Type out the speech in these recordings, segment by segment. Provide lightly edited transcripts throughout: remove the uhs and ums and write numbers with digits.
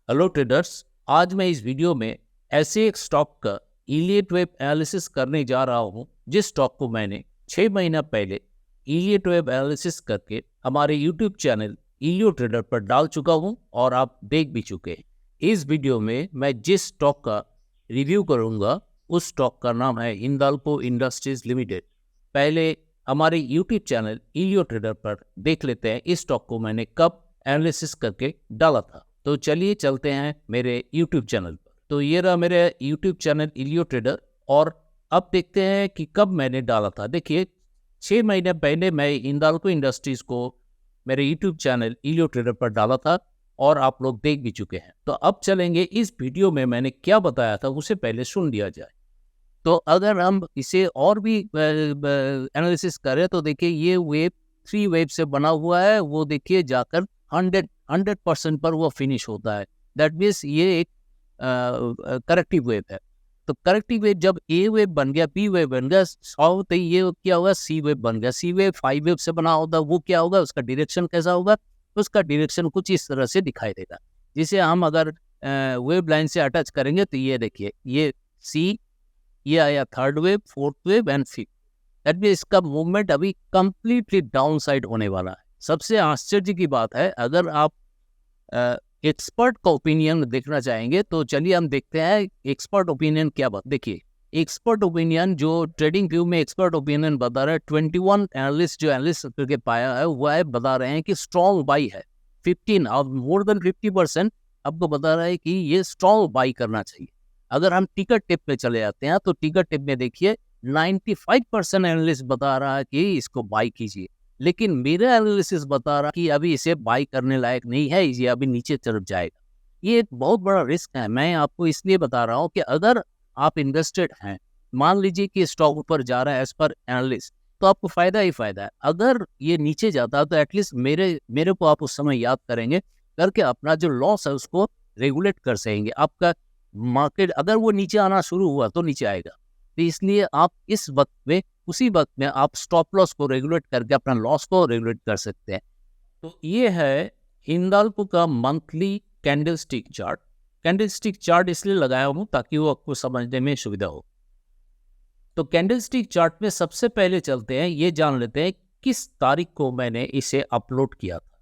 Hello traders, आज मैं इस वीडियो में ऐसे एक स्टॉक का इलियट वेब एनालिसिस करने जा रहा हूं जिस स्टॉक को मैंने 6 महीना पहले इलियट वेब एनालिसिस करके हमारे यूट्यूब चैनल इलियो ट्रेडर पर डाल चुका हूं और आप देख भी चुके हैं। इस वीडियो में मैं जिस स्टॉक का रिव्यू करूंगा उस स्टॉक का नाम है हिंदाल्को इंडस्ट्रीज लिमिटेड। पहले हमारे यूट्यूब चैनल इलियो ट्रेडर पर देख लेते हैं इस स्टॉक को मैंने कब एनालिसिस करके डाला था। तो चलिए चलते हैं मेरे YouTube चैनल पर। तो ये रहा मेरे YouTube चैनल इलियो ट्रेडर और अब देखते हैं कि कब मैंने डाला था। देखिए 6 महीने पहले मैं हिंदाल्को इंडस्ट्रीज को मेरे YouTube चैनल इलियो ट्रेडर पर डाला था और आप लोग देख भी चुके हैं। तो अब चलेंगे इस वीडियो में मैंने क्या बताया था उसे पहले सुन लिया जाए। तो अगर हम इसे और भी एनालिसिस करें तो देखिए ये वेब 3 वेब से बना हुआ है। वो देखिए जाकर 100% पर वो फिनिश होता है। दैट मीन्स ये एक करेक्टिव वेव है। तो करेक्टिव वेव जब ए वेव बन गया, बी वेव बन गया, तो ये क्या होगा, सी वेव बन गया। सी वेव 5 वेव से बना होता है, वो क्या होगा, उसका डायरेक्शन कैसा होगा, उसका डायरेक्शन कुछ इस तरह से दिखाई देगा। जिसे हम अगर वेव लाइन से अटैच करेंगे तो ये देखिए ये सी, ये आया third wave, fourth wave and fifth. That means इसका मूवमेंट अभी कंप्लीटली डाउन साइड होने वाला है। सबसे आश्चर्य की बात है, अगर आप एक्सपर्ट का ओपिनियन देखना चाहेंगे तो चलिए हम देखते हैं एक्सपर्ट ओपिनियन क्या बात। देखिए एक्सपर्ट ओपिनियन जो ट्रेडिंग व्यू में एक्सपर्ट ओपिनियन बता रहा है, 21 एनालिस्ट जो एनालिस्ट करके पाया है वह बता रहे हैं कि स्ट्रॉन्ग बाई है। 15 और मोर देन 50% आपको बता रहा है कि ये स्ट्रॉन्ग बाई करना चाहिए। अगर हम टिकट टिप पे चले जाते हैं तो टिकट टिप में देखिए 95% एनालिस्ट बता रहा है कि इसको बाई कीजिए, लेकिन मेरा एनालिसिस बता रहा कि अभी इसे बाई करने लायक नहीं है, ये अभी नीचे चढ़ जाएगा। ये एक बहुत बड़ा रिस्क है। मैं आपको इसलिए बता रहा हूँ कि अगर आप इन्वेस्टेड हैं, मान लीजिए कि स्टॉक ऊपर जा रहा है एज पर एनालिस्ट, तो आपको फायदा ही फायदा है। अगर ये नीचे जाता है तो एटलीस्ट मेरे को आप उस समय याद करेंगे, करके अपना जो लॉस है उसको रेगुलेट कर सकेंगे। आपका मार्केट अगर वो नीचे आना शुरू हुआ तो नीचे आएगा, तो इसलिए आप इस वक्त में, उसी वक्त में आप स्टॉप लॉस को रेगुलेट करके अपना लॉस को रेगुलेट कर सकते हैं। तो ये है हिंदाल्को का monthly candlestick chart. Candlestick chart इसलिए लगाया हूँ ताकि वो आपको समझने में सुविधा हो। तो कैंडलस्टिक चार्ट में सबसे पहले चलते हैं, ये जान लेते हैं किस तारीख को मैंने इसे अपलोड किया था।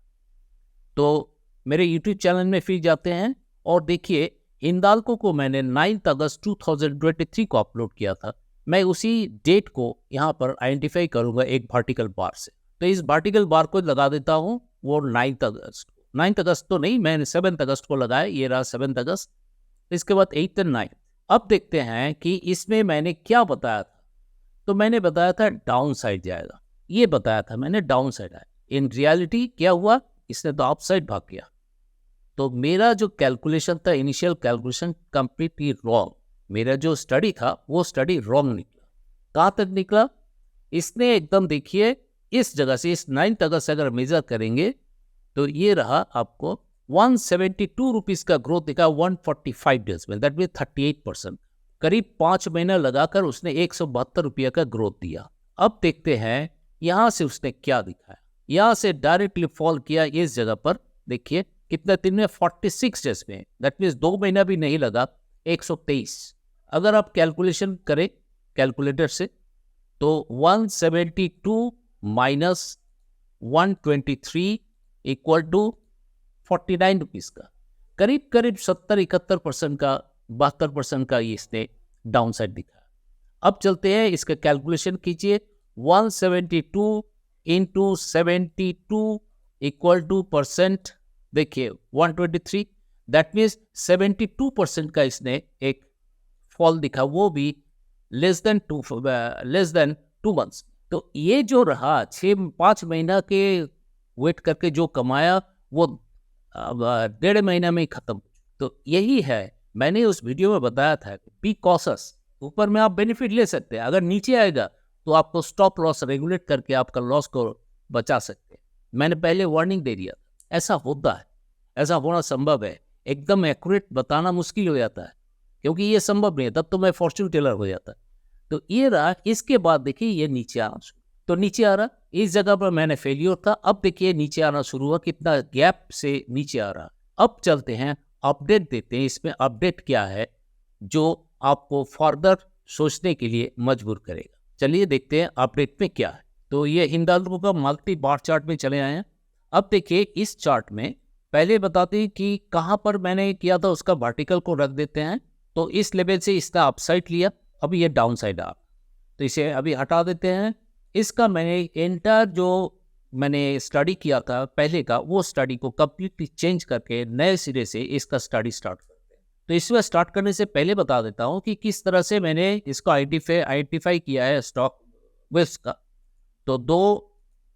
तो मेरे यूट्यूब चैनल में फिर जाते हैं और देखिए हिंदाल्को को मैंने 9 अगस्त 2023 को अपलोड किया था। मैं उसी डेट को यहाँ पर आइडेंटिफाई करूँगा एक वर्टिकल बार से। तो इस वर्टिकल बार को लगा देता हूँ वो 9 अगस्त। 9 अगस्त तो नहीं, मैंने 7 अगस्त को लगाया, ये रहा 7 अगस्त। इसके बाद 8 और 9। अब देखते हैं कि इसमें मैंने क्या बताया था। तो मैंने बताया था डाउन साइड जाएगा, ये बताया था मैंने, डाउन साइड आया। इन रियलिटी क्या हुआ, इसने तो अप साइड भाग गया। तो मेरा जो कैलकुलेशन था, इनिशियल कैलकुलेशन कंप्लीटली रॉन्ग। मेरा जो स्टडी था वो स्टडी रॉन्ग निकला। कहाँ तक निकला, इसने एकदम देखिए इस जगह से, इस 9 अगस्त से अगर मेजर करेंगे तो ये रहा आपको 172 रुपीज़ का ग्रोथ दिखा 145 डेज में। That mean 38%। करीब 5 महीना लगाकर उसने 172 रुपये का ग्रोथ दिया। अब देखते हैं यहाँ से उसने क्या दिखाया। यहाँ से डायरेक्टली फॉल किया इस जगह पर, देखिए कितना दिन में, 46 डेज में। दैट मीन्स 2 महीना भी नहीं लगा, 123। अगर आप कैलकुलेशन करें कैलकुलेटर से तो 172 माइनस 123 इक्वल टू 49 रुपीज़ का, करीब करीब 70-71% का, 72% का ये इसने डाउन साइड दिखाया। अब चलते हैं इसका कैलकुलेशन कीजिए। 172 इंटू 72 इक्वल टू परसेंट, देखिए 123। दैट मीन्स 72% का इसने एक फॉल दिखा, वो भी लेस देन 2 मंथ्स। तो ये जो रहा 5 महीना के वेट करके जो कमाया वो 1.5 महीना में ही खत्म। तो यही है, मैंने उस वीडियो में बताया था, बी कॉशस। ऊपर में आप बेनिफिट ले सकते हैं, अगर नीचे आएगा तो आपको स्टॉप लॉस रेगुलेट करके आपका लॉस को बचा सकते हैं। मैंने पहले वार्निंग दे दिया, ऐसा होता है, ऐसा होना संभव है। एकदम एक्यूरेट बताना मुश्किल हो जाता है क्योंकि ये संभव नहीं है, तब तो मैं फॉर्च्यून टेलर हो जाता। तो ये रहा। इसके बाद देखिए ये नीचे आना शुरू, तो नीचे आ रहा, इस जगह पर मैंने फेलियर था। अब देखिए नीचे आना शुरू हुआ, कितना गैप से नीचे आ रहा। अब चलते हैं अपडेट देते हैं। इसमें अपडेट क्या है जो आपको फर्दर सोचने के लिए मजबूर करेगा। चलिए देखते हैं अपडेट में क्या है। तो ये हिंडाल्को का मल्टी बार चार्ट में चले आए हैं। अब देखिए इस चार्ट में पहले बताते हैं कि कहाँ पर मैंने किया था, उसका वर्टिकल को रख देते हैं। तो इस लेवल से इसका अपसाइड लिया, अब ये डाउन साइड आ, तो इसे अभी हटा देते हैं। इसका मैंने एंटायर जो मैंने स्टडी किया था पहले का, वो स्टडी को कंप्लीटली चेंज करके नए सिरे से इसका स्टडी स्टार्ट करते हैं। तो इसमें स्टार्ट करने से पहले बता देता हूँ कि किस तरह से मैंने इसको आइडेंटिफाई किया है स्टॉक वेव्स का। तो दो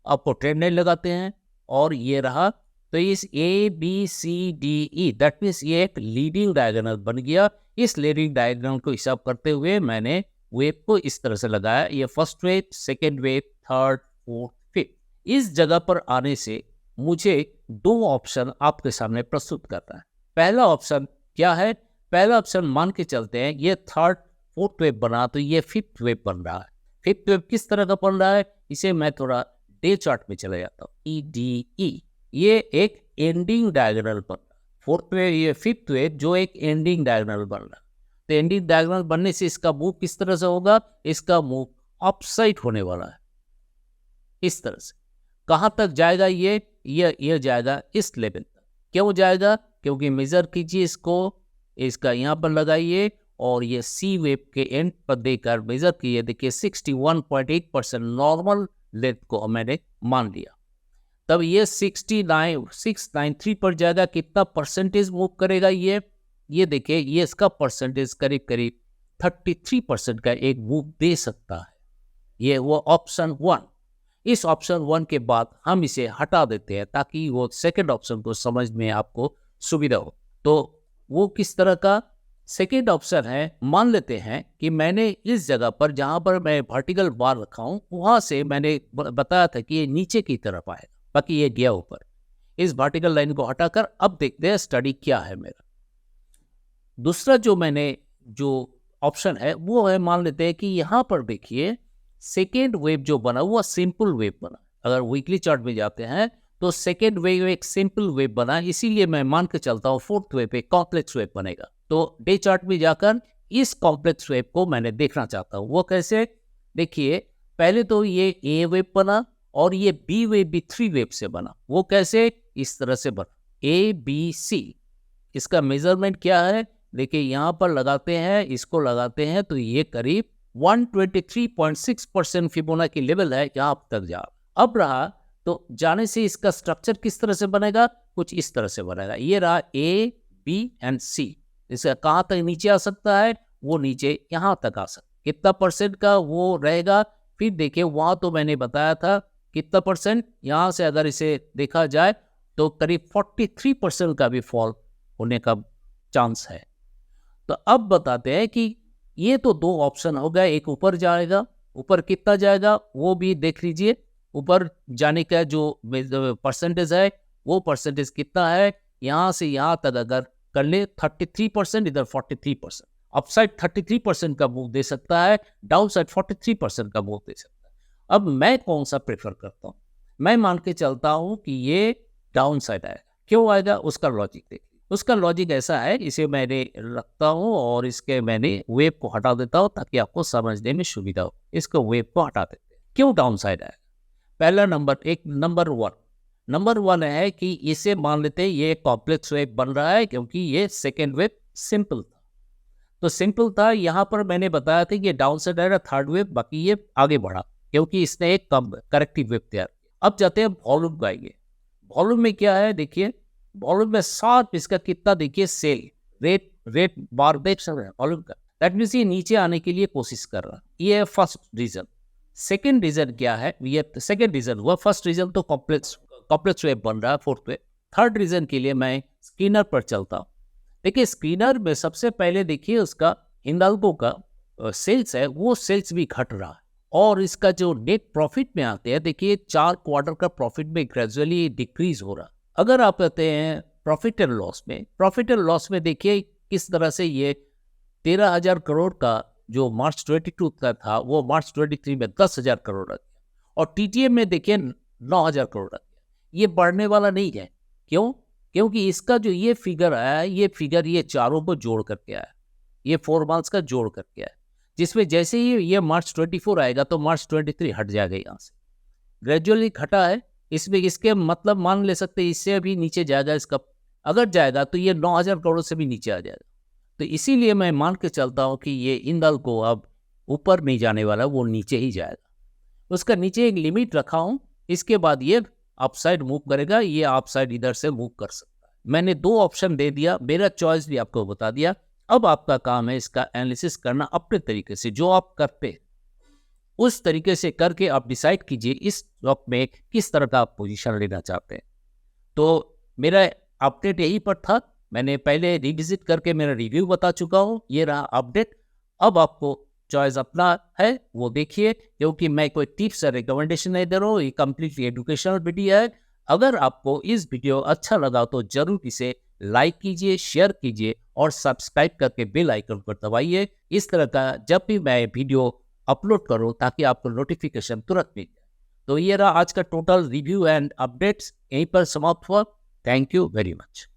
आपको ट्रेंड लाइन लगाते हैं और ये रहा। तो इस ABCDE दैट मीन्स ये एक लीडिंग डायगोनल बन गया। इस लीडिंग डायगोनल को हिसाब करते हुए मैंने वेव को इस तरह से लगाया। ये first wave, second wave, third, fourth, fifth. इस जगह पर आने से मुझे दो ऑप्शन आपके सामने प्रस्तुत करना है। पहला ऑप्शन क्या है? पहला ऑप्शन मान के चलते हैं ये थर्ड फोर्थ वेव बना, तो ये फिफ्थ वेव बन रहा है। फिफ्थ वेव किस तरह का बन रहा है, इसे मैं थोड़ा डे चार्ट में चले जाता हूँ। EDE ये एक एंडिंग डायगोनल बन रहा है। फोर्थ वेव, ये फिफ्थ वेव जो एक एंडिंग डायगोनल बन रहा है। तो एंडिंग डायगोनल बनने से इसका मूव किस तरह से होगा? इसका मूव अपसाइड होने वाला है इस तरह से। कहाँ तक जाएगा ये जाएगा इस लेवल तक। क्यों जाएगा? क्योंकि मेजर कीजिए इसको, इसका यहाँ पर लगाइए और ये सी वेव के एंड पर देकर मेजर किए, देखिए 61.8% नॉर्मल लेंथ को मैंने मान लिया। तब ये 693 पर जाएगा। कितना परसेंटेज मूव करेगा ये देखिए, ये इसका परसेंटेज करीब करीब 33% का एक मूव दे सकता है। ये वो ऑप्शन 1। इस ऑप्शन 1 के बाद हम इसे हटा देते हैं ताकि वो सेकंड ऑप्शन को समझ में आपको सुविधा हो। तो वो किस तरह का सेकंड ऑप्शन है, मान लेते हैं कि मैंने इस जगह पर जहां पर मैं वर्टिकल बार रखा हूं, वहां से मैंने बताया था कि ये नीचे की तरफ आएगा, बाकी ये गया ऊपर। इस वर्टिकल लाइन को हटाकर अब देखते हैं स्टडी क्या है मेरा। दूसरा जो ऑप्शन है वो है, मान लेते हैं कि यहां पर देखिए सेकेंड वेव जो बना वो सिंपल वेव बना। अगर वीकली चार्ट में जाते हैं तो सेकेंड वेव एक सिंपल वेव बना, इसीलिए मैं मान के चलता हूँ फोर्थ वेव एक कॉम्प्लेक्स वेव बनेगा। तो डे चार्ट में जाकर इस कॉम्प्लेक्स वेव को मैंने देखना चाहता हूँ। वो कैसे? देखिए पहले तो ये ए वेव बना और ये बी वेव भी 3 वेव से बना। वो कैसे? इस तरह से बना ABC। इसका मेजरमेंट क्या है? देखिए यहाँ पर लगाते हैं, इसको लगाते हैं तो ये करीब 123.6% फिबोनाची लेवल है, यहाँ तक जा। अब रहा तो जाने से इसका स्ट्रक्चर किस तरह से बनेगा? कुछ इस तरह से बनेगा। ये रहा A, B एंड C। इसका कहाँ तक नीचे आ सकता है? वो नीचे यहाँ तक आ सकता है। कितना परसेंट का वो रहेगा? फिर देखिए वहाँ तो मैंने बताया था कितना परसेंट। यहाँ से अगर इसे देखा जाए तो करीब 43% का भी फॉल होने का चांस है। तो अब बताते हैं कि ये तो दो ऑप्शन हो गए। एक ऊपर जाएगा, ऊपर कितना जाएगा वो भी देख लीजिए। ऊपर जाने का जो परसेंटेज है वो परसेंटेज कितना है? यहाँ से यहाँ तक अगर कर ले 33%, इधर 43%। अपसाइड 33% का मूव दे सकता है, डाउन साइड 43% का मूव दे सकता है। अब मैं कौन सा प्रेफर करता हूँ? मैं मान के चलता हूँ कि ये डाउन साइड आएगा। क्यों आएगा? उसका लॉजिक देखिए। उसका लॉजिक ऐसा है, इसे मैंने रखता हूँ और इसके मैंने वेव को हटा देता हूँ ताकि आपको समझने में सुविधा हो। इसको वेव को हटा देते हैं। क्यों डाउन साइड आएगा? पहला नंबर वन है कि इसे मान लेते हैं ये कॉम्प्लेक्स वेव बन रहा है क्योंकि ये सेकेंड वेव सिंपल था। तो सिंपल था, यहाँ पर मैंने बताया था कि ये डाउन साइड आएगा थर्ड वेव, बाकी ये आगे बढ़ा क्योंकि इसने एक कम करेक्टिव वेव तैयार किया। अब जाते हैं वॉल्यूम का। आएंगे वॉल्यूम में क्या है? देखिए वॉल्यूम में साथ इसका कितना, देखिए सेल रेट बार देख सकते हैं वॉल्यूम का। दैट मीन्स ये नीचे आने के लिए कोशिश कर रहा है। ये फर्स्ट रीजन। सेकेंड रीजन क्या है? ये सेकेंड रीजन हुआ। फर्स्ट रीजन तो कॉम्प्लेक्स वेव बन रहा है फोर्थ वेव। थर्ड रीजन के लिए मैं स्किनर पर चलता हूँ। देखिए स्किनर में सबसे पहले देखिए उसका हिंडाल्को का सेल्स है, वो सेल्स भी घट रहा है और इसका जो नेट प्रॉफिट में आते हैं, देखिए 4 क्वार्टर का प्रॉफिट में ग्रेजुअली डिक्रीज हो रहा। अगर आप कहते हैं प्रॉफिट एंड लॉस में देखिए किस तरह से ये 13,000 करोड़ का जो मार्च 22 का था वो मार्च 23 में 10,000 करोड़ रख गया और TTM में देखिए 9,000 करोड़ रख गया। ये बढ़ने वाला नहीं है। क्यों? क्योंकि इसका जो ये फिगर आया है, ये फिगर ये चारों को जोड़ करके आया, ये 4 मंथ्स का जोड़ करके आया, जिसमें जैसे ही ये मार्च 24 आएगा तो मार्च 23 हट जाएगा यहाँ से, ग्रेजुअली घटा है। इसमें इसके मतलब मान ले सकते हैं इससे अभी नीचे जाएगा इसका, अगर जाएगा तो ये 9,000 करोड़ से भी नीचे आ जाएगा। तो इसीलिए मैं मान के चलता हूँ कि ये इंदल को अब ऊपर नहीं जाने वाला, वो नीचे ही जाएगा। उसका नीचे एक लिमिट रखा हूँ, इसके बाद ये अपसाइड मूव करेगा, ये अपसाइड इधर से मूव कर सकता है। मैंने 2 ऑप्शन दे दिया, मेरा चॉइस भी आपको बता दिया। अब आपका काम है इसका एनालिसिस करना अपने तरीके से, जो आप करते हैं उस तरीके से करके आप डिसाइड कीजिए इस स्टॉक में किस तरह का आप पोजीशन लेना चाहते हैं। तो मेरा अपडेट यही पर था, मैंने पहले रिविजिट करके मेरा रिव्यू बता चुका हूँ, ये रहा अपडेट। अब आपको चॉइस अपना है वो देखिए, क्योंकि मैं कोई टिप्स या रिकमेंडेशन नहीं दे रहा हूँ, ये कम्प्लीटली एजुकेशनल वीडियो है। अगर आपको इस वीडियो अच्छा लगा तो जरूर इसे लाइक कीजिए, शेयर कीजिए और सब्सक्राइब करके बेल आइकन पर दबाइए। इस तरह का जब भी मैं वीडियो अपलोड करूँ ताकि आपको नोटिफिकेशन तुरंत मिल जाए। तो ये रहा आज का टोटल रिव्यू एंड अपडेट्स, यहीं पर समाप्त हुआ। Thank you very much.